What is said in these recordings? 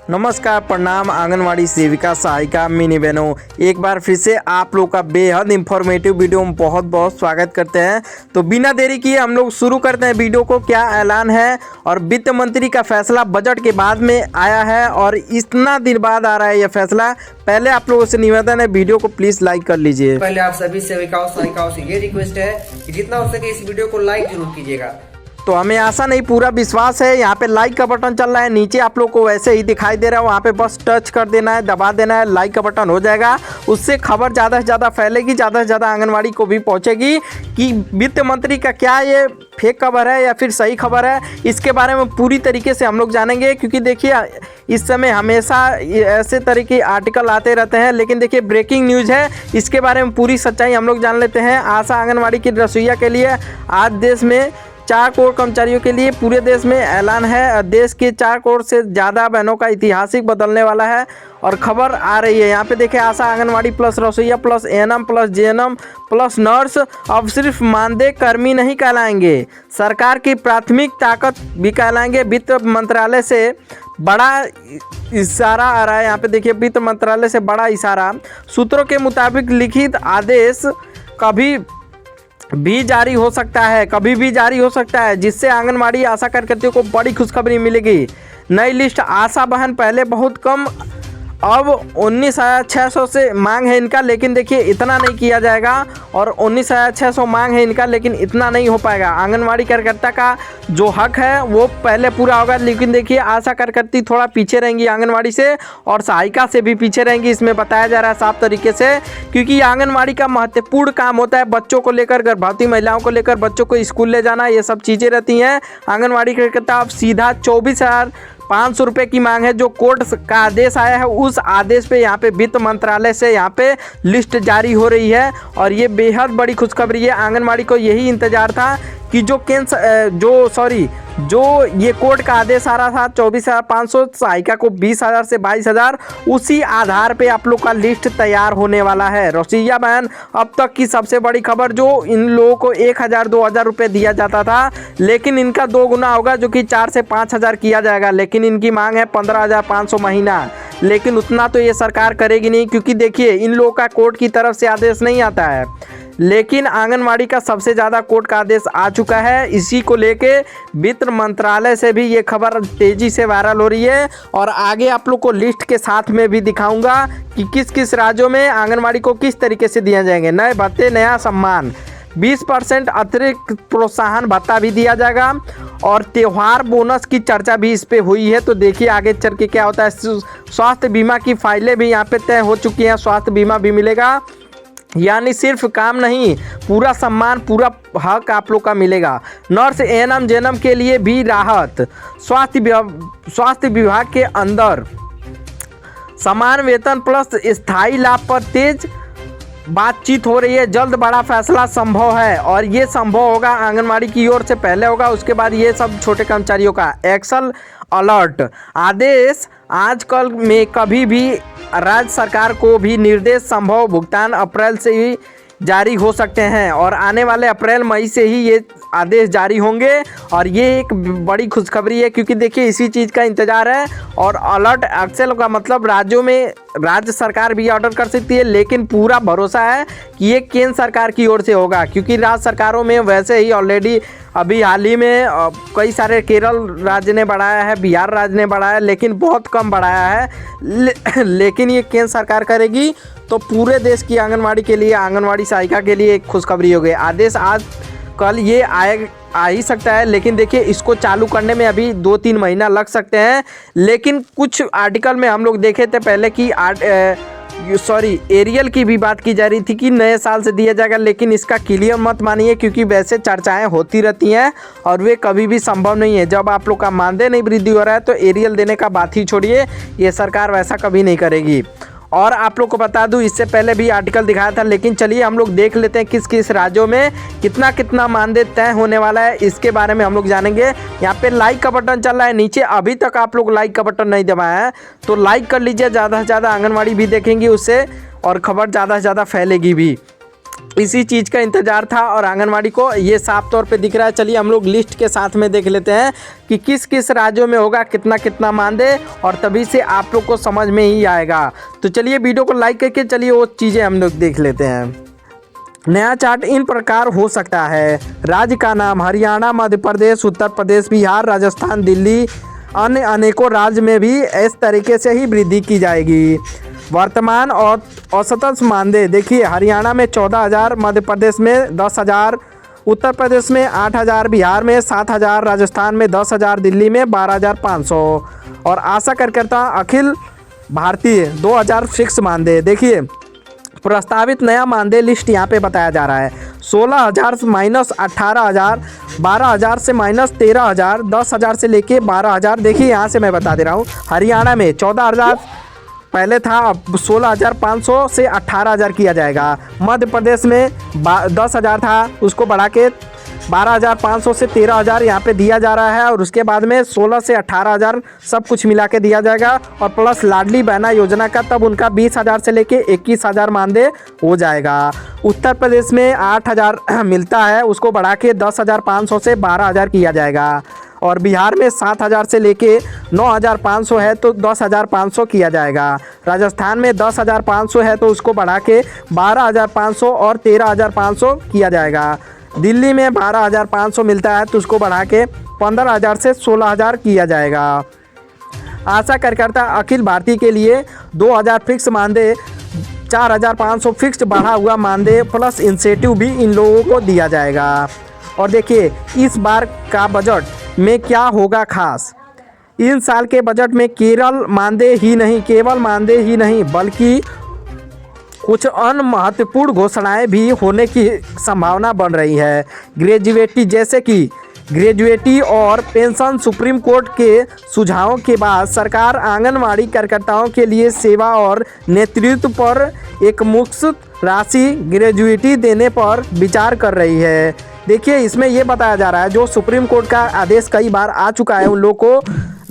नमस्कार, प्रणाम आंगनवाड़ी सेविका, सहायिका, मिनी बहनों। एक बार फिर से आप लोग का बेहद इंफॉर्मेटिव वीडियो में बहुत बहुत स्वागत करते हैं। तो बिना देरी किए हम लोग शुरू करते हैं वीडियो को। क्या ऐलान है और वित्त मंत्री का फैसला बजट के बाद में आया है और इतना दिन बाद आ रहा है यह फैसला। पहले आप लोगों से निवेदन है, वीडियो को प्लीज लाइक कर लीजिए। पहले आप सभी सेविकाओं सहायिकाओं से ये रिक्वेस्ट है कि जितना हो सके इस वीडियो को लाइक जरूर कीजिएगा। तो हमें आशा नहीं पूरा विश्वास है। यहाँ पे लाइक का बटन चल रहा है, नीचे आप लोग को वैसे ही दिखाई दे रहा है, वहाँ पे बस टच कर देना है, दबा देना है, लाइक का बटन हो जाएगा। उससे खबर ज़्यादा से ज़्यादा फैलेगी, ज़्यादा से ज़्यादा आंगनवाड़ी को भी पहुँचेगी कि वित्त मंत्री का क्या ये फेक खबर है या फिर सही खबर है। इसके बारे में पूरी तरीके से हम लोग जानेंगे, क्योंकि देखिए इस समय हमेशा ऐसे तरह के आर्टिकल आते रहते हैं, लेकिन देखिए ब्रेकिंग न्यूज़ है, इसके बारे में पूरी सच्चाई हम लोग जान लेते हैं। आशा आंगनवाड़ी की रसोइया के लिए आज देश में 4 करोड़ कर्मचारियों के लिए पूरे देश में ऐलान है। देश के 4 करोड़ से ज़्यादा बहनों का ऐतिहासिक बदलने वाला है और खबर आ रही है। यहाँ पे देखिए आशा आंगनवाड़ी प्लस रसोइया plus ANM plus JNM plus nurse अब सिर्फ मानदेय कर्मी नहीं कहलाएंगे, सरकार की प्राथमिक ताकत भी कहलाएंगे। वित्त मंत्रालय से बड़ा इशारा आ रहा है। यहाँ पे देखिए वित्त मंत्रालय से बड़ा इशारा। सूत्रों के मुताबिक लिखित आदेश कभी भी जारी हो सकता है, जिससे आंगनवाड़ी आशा कार्यकर्तियों को बड़ी खुशखबरी मिलेगी। नई लिस्ट आशा बहन पहले बहुत कम, अब 19,600 से मांग है इनका, लेकिन देखिए इतना नहीं किया जाएगा। और 19,600 मांग है इनका, लेकिन इतना नहीं हो पाएगा। आंगनवाड़ी कार्यकर्ता का जो हक है वो पहले पूरा होगा, लेकिन देखिए आशा कार्यकर्ती थोड़ा पीछे रहेंगी आंगनवाड़ी से और सहायिका से भी पीछे रहेंगी। इसमें बताया जा रहा है साफ तरीके से, क्योंकि आंगनवाड़ी का महत्वपूर्ण काम होता है बच्चों को लेकर, गर्भवती महिलाओं को लेकर, बच्चों को स्कूल ले जाना, ये सब चीज़ें रहती हैं। आंगनवाड़ी कार्यकर्ता अब सीधा 24,500 रुपये की मांग है। जो कोर्ट का आदेश आया है उस आदेश पे यहाँ पे वित्त मंत्रालय से यहाँ पे लिस्ट जारी हो रही है और ये बेहद बड़ी खुशखबरी है। आंगनवाड़ी को यही इंतजार था कि जो ये कोर्ट का आदेश आ रहा था 24,500, सहायिका को 20,000 से 22,000, उसी आधार पे आप लोग का लिस्ट तैयार होने वाला है। रसोइया बहन अब तक की सबसे बड़ी खबर, जो इन लोगों को 1,000-2,000 रुपये दिया जाता था, लेकिन इनका 2 गुना होगा, जो कि 4 से 5,000 किया जाएगा। लेकिन इनकी मांग है 15,500 महीना, लेकिन उतना तो ये सरकार करेगी नहीं, क्योंकि देखिए इन लोगों का कोर्ट की तरफ से आदेश नहीं आता है, लेकिन आंगनवाड़ी का सबसे ज़्यादा कोर्ट का आदेश आ चुका है। इसी को लेके वित्त मंत्रालय से भी ये खबर तेज़ी से वायरल हो रही है और आगे आप लोग को लिस्ट के साथ में भी दिखाऊंगा कि किस किस राज्यों में आंगनवाड़ी को किस तरीके से दिए जाएंगे नए भत्ते, नया सम्मान। 20% अतिरिक्त प्रोत्साहन भत्ता भी दिया जाएगा और त्यौहार बोनस की चर्चा भी इस पे हुई है। तो देखिए आगे चल के क्या होता है। स्वास्थ्य बीमा की फाइलें भी यहाँ पे तय हो चुकी हैं, स्वास्थ्य बीमा भी मिलेगा, यानी सिर्फ काम नहीं, पूरा सम्मान, पूरा हक आप लोग का मिलेगा। नर्स, एएनएम, जेएनएम के लिए भी राहत। स्वास्थ्य विभाग के अंदर समान वेतन प्लस स्थायी लाभ पर तेज बातचीत हो रही है। जल्द बड़ा फैसला संभव है और ये संभव होगा आंगनवाड़ी की ओर से, पहले होगा, उसके बाद ये सब छोटे कर्मचारियों का। एक्सल अलर्ट आदेश आजकल में कभी भी राज्य सरकार को भी निर्देश संभव भुगतान अप्रैल से ही जारी हो सकते हैं और आने वाले अप्रैल मई से ही ये आदेश जारी होंगे। और ये एक बड़ी खुशखबरी है, क्योंकि देखिए इसी चीज़ का इंतजार है। और अलर्ट एक्सेल का मतलब राज्यों में राज्य सरकार भी ऑर्डर कर सकती है, लेकिन पूरा भरोसा है कि ये केंद्र सरकार की ओर से होगा, क्योंकि राज्य सरकारों में वैसे ही ऑलरेडी अभी हाल ही में कई सारे, केरल राज्य ने बढ़ाया है, बिहार राज्य ने बढ़ाया है, लेकिन बहुत कम बढ़ाया है। लेकिन ये केंद्र सरकार करेगी तो पूरे देश की आंगनवाड़ी के लिए, आंगनवाड़ी सहायिका के लिए एक खुशखबरी हो गई। आदेश आज कल ये आ ही सकता है, लेकिन देखिए इसको चालू करने में अभी 2-3 महीना लग सकते हैं। लेकिन कुछ आर्टिकल में हम लोग देखे थे पहले कि एरियल की भी बात की जा रही थी कि नए साल से दिया जाएगा, लेकिन इसका क्लियर मत मानिए, क्योंकि वैसे चर्चाएं होती रहती हैं और वे कभी भी संभव नहीं है। जब आप लोग का मानदेय नहीं वृद्धि हो रहा है तो एरियल देने का बात ही छोड़िए, ये सरकार वैसा कभी नहीं करेगी। और आप लोग को बता दूं, इससे पहले भी आर्टिकल दिखाया था, लेकिन चलिए हम लोग देख लेते हैं किस किस राज्यों में कितना कितना मानदेय तय होने वाला है, इसके बारे में हम लोग जानेंगे। यहाँ पे लाइक का बटन चल रहा है नीचे, अभी तक आप लोग लाइक का बटन नहीं दबाया है तो लाइक कर लीजिए, ज़्यादा से ज़्यादा आंगनवाड़ी भी देखेंगी उससे और खबर ज़्यादा से ज़्यादा फैलेगी भी। इसी चीज़ का इंतज़ार था और आंगनवाड़ी को ये साफ तौर पे दिख रहा है। चलिए हम लोग लिस्ट के साथ में देख लेते हैं कि किस किस राज्यों में होगा कितना कितना मानदेय, और तभी से आप लोग को समझ में ही आएगा। तो चलिए वीडियो को लाइक करके चलिए वो चीज़ें हम लोग देख लेते हैं। नया चार्ट इन प्रकार हो सकता है। राज्य का नाम हरियाणा, मध्य प्रदेश, उत्तर प्रदेश, बिहार, राजस्थान, दिल्ली, अन्य अनेकों राज्य में भी इस तरीके से ही वृद्धि की जाएगी। वर्तमान और औसतन मानदेय देखिए, हरियाणा में 14,000, मध्य प्रदेश में 10,000, उत्तर प्रदेश में 8,000, बिहार में 7,000, राजस्थान में 10,000, दिल्ली में 12,500 और आशा कार्यकर्ता अखिल भारतीय 2,000 फिक्स मानदेय। देखिए प्रस्तावित नया मानदेय लिस्ट यहाँ पे बताया जा रहा है। 16,000 से माइनस 18,000, 12,000 से माइनस 13,000, 10,000 से लेके 12,000। देखिए यहाँ से मैं बता दे रहा हूँ, हरियाणा में 14,000 पहले था, अब 16,500 से 18,000 किया जाएगा। मध्य प्रदेश में 10,000 था, उसको बढ़ा के 12,500 से 13,000 यहाँ पे दिया जा रहा है, और उसके बाद में 16 से 18,000 सब कुछ मिला के दिया जाएगा। और प्लस लाडली बहना योजना का तब उनका 20,000 से लेके 21,000 मानदेय हो जाएगा। उत्तर प्रदेश में 8,000 मिलता है, उसको बढ़ा के 10,500 से 12,000 किया जाएगा। और बिहार में 7,000 से लेके 9,500 है तो 10,500 किया जाएगा। राजस्थान में 10,500 है तो उसको बढ़ा के 12,500 और 13,500 किया जाएगा। दिल्ली में 12,500 मिलता है तो उसको बढ़ा के 15,000 से 16,000 किया जाएगा। आशा कार्यकर्ता अखिल भारतीय के लिए 2,000 फिक्स मानदेय, 4,500 फिक्स बढ़ा हुआ मानदेय प्लस इंसेंटिव भी इन लोगों को दिया जाएगा। और देखिए इस बार का बजट में क्या होगा खास, इन साल के बजट में केवल मानदेय ही नहीं बल्कि कुछ अन्य महत्वपूर्ण घोषणाएं भी होने की संभावना बन रही है। ग्रेजुएटी जैसे कि ग्रेजुएटी और पेंशन सुप्रीम कोर्ट के सुझावों के बाद सरकार आंगनवाड़ी कार्यकर्ताओं के लिए सेवा और नेतृत्व पर एक मुश्त राशि ग्रेजुएटी देने पर विचार कर रही है। देखिए इसमें ये बताया जा रहा है जो सुप्रीम कोर्ट का आदेश कई बार आ चुका है, उन लोगों को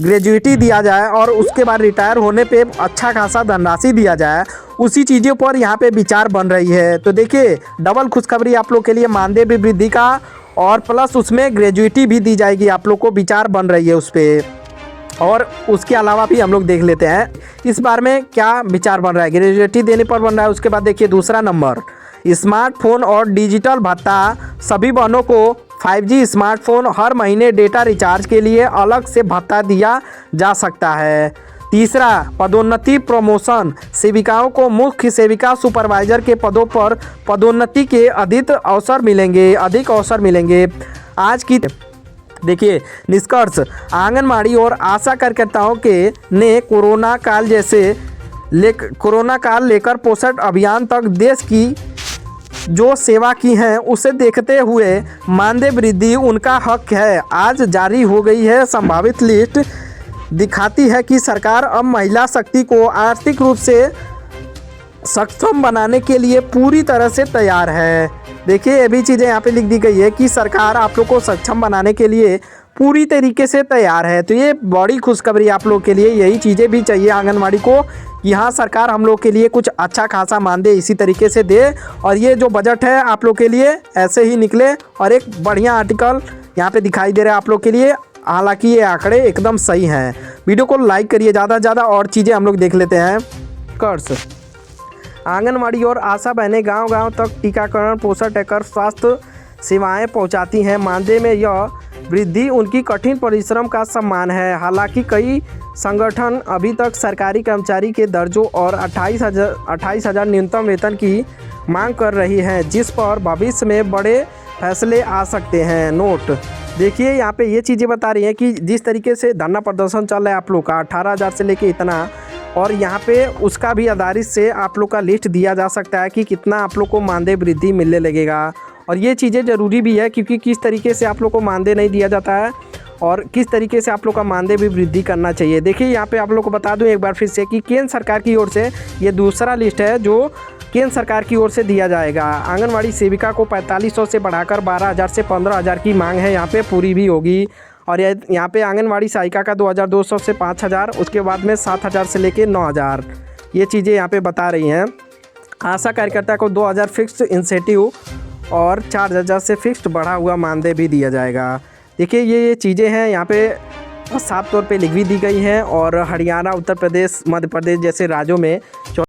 ग्रेजुएटी दिया जाए और उसके बाद रिटायर होने पे अच्छा खासा धनराशि दिया जाए, उसी चीज़ों पर यहाँ पे विचार बन रही है। तो देखिए डबल खुशखबरी आप लोग के लिए, मानदेय भी वृद्धि का और प्लस उसमें ग्रेजुएटी भी दी जाएगी, आप लोग को विचार बन रही है उस पर। और उसके अलावा भी हम लोग देख लेते हैं इस बार में क्या विचार बन रहा है। ग्रेजुएटी देने पर बन रहा है। उसके बाद देखिए दूसरा नंबर, स्मार्टफोन और डिजिटल भत्ता, सभी बहनों को 5G स्मार्टफोन, हर महीने डेटा रिचार्ज के लिए अलग से भत्ता दिया जा सकता है। तीसरा पदोन्नति प्रमोशन, सेविकाओं को मुख्य सेविका सुपरवाइजर के पदों पर पदोन्नति के अधिक अवसर मिलेंगे। आज की देखिए निष्कर्ष, आंगनबाड़ी और आशा कार्यकर्ताओं के ने कोरोना काल लेकर पोषण अभियान तक देश की जो सेवा की हैं उसे देखते हुए मानदेय वृद्धि उनका हक है। आज जारी हो गई है संभावित लिस्ट, दिखाती है कि सरकार अब महिला शक्ति को आर्थिक रूप से सक्षम बनाने के लिए पूरी तरह से तैयार है। देखिए ये भी चीज़ें यहाँ पे लिख दी गई है कि सरकार आप लोग को सक्षम बनाने के लिए पूरी तरीके से तैयार है। तो ये बड़ी खुशखबरी आप लोग के लिए, यही चीज़ें भी चाहिए आंगनवाड़ी को, यहाँ सरकार हम लोग के लिए कुछ अच्छा खासा मानदेय इसी तरीके से दे। और ये जो बजट है आप लोग के लिए ऐसे ही निकले, और एक बढ़िया आर्टिकल यहाँ पे दिखाई दे रहा है आप लोग के लिए। हालांकि ये आंकड़े एकदम सही हैं। वीडियो को लाइक करिए ज़्यादा से ज़्यादा, और चीज़ें हम लोग देख लेते हैं। कर्ज, आंगनवाड़ी और आशा बहनें गांव-गांव तक टीकाकरण, पोषण टेकर स्वास्थ्य सेवाएं पहुंचाती हैं। मानदेय में यह वृद्धि उनकी कठिन परिश्रम का सम्मान है। हालांकि कई संगठन अभी तक सरकारी कर्मचारी के दर्जों और 28,000 न्यूनतम वेतन की मांग कर रही हैं, जिस पर भविष्य में बड़े फैसले आ सकते हैं। नोट, देखिए यहाँ पे ये चीज़ें बता रही हैं कि जिस तरीके से धरना प्रदर्शन चल रहा है आप लोग का 18,000 से लेके इतना, और यहाँ पे उसका भी आधारित से आप लोग का लिस्ट दिया जा सकता है कि कितना आप लोग को मानदेय वृद्धि मिलने लगेगा। और ये चीज़ें ज़रूरी भी है क्योंकि किस तरीके से आप लोग को मानदेय नहीं दिया जाता है और किस तरीके से आप लोग का मानदेय भी वृद्धि करना चाहिए। देखिए यहाँ पे आप लोग को बता दूँ एक बार फिर से कि केंद्र सरकार की ओर से ये दूसरा लिस्ट है जो केंद्र सरकार की ओर से दिया जाएगा। आंगनवाड़ी सेविका को 4500 से बढ़ाकर 12,000 से 15,000 की मांग है, यहाँ पे पूरी भी होगी। और यहाँ पे आंगनवाड़ी सहायिका का 2,200 से 5,000, उसके बाद में 7,000 से लेके 9,000, ये चीज़ें यहाँ पे बता रही हैं। आशा कार्यकर्ता को 2000 फिक्स्ड इंसेंटिव और 4000 से फिक्स्ड बढ़ा हुआ मानदेय भी दिया जाएगा। देखिए ये चीज़ें हैं यहाँ पे साफ तौर पे लिख भी दी गई हैं और हरियाणा, उत्तर प्रदेश, मध्य प्रदेश जैसे राज्यों में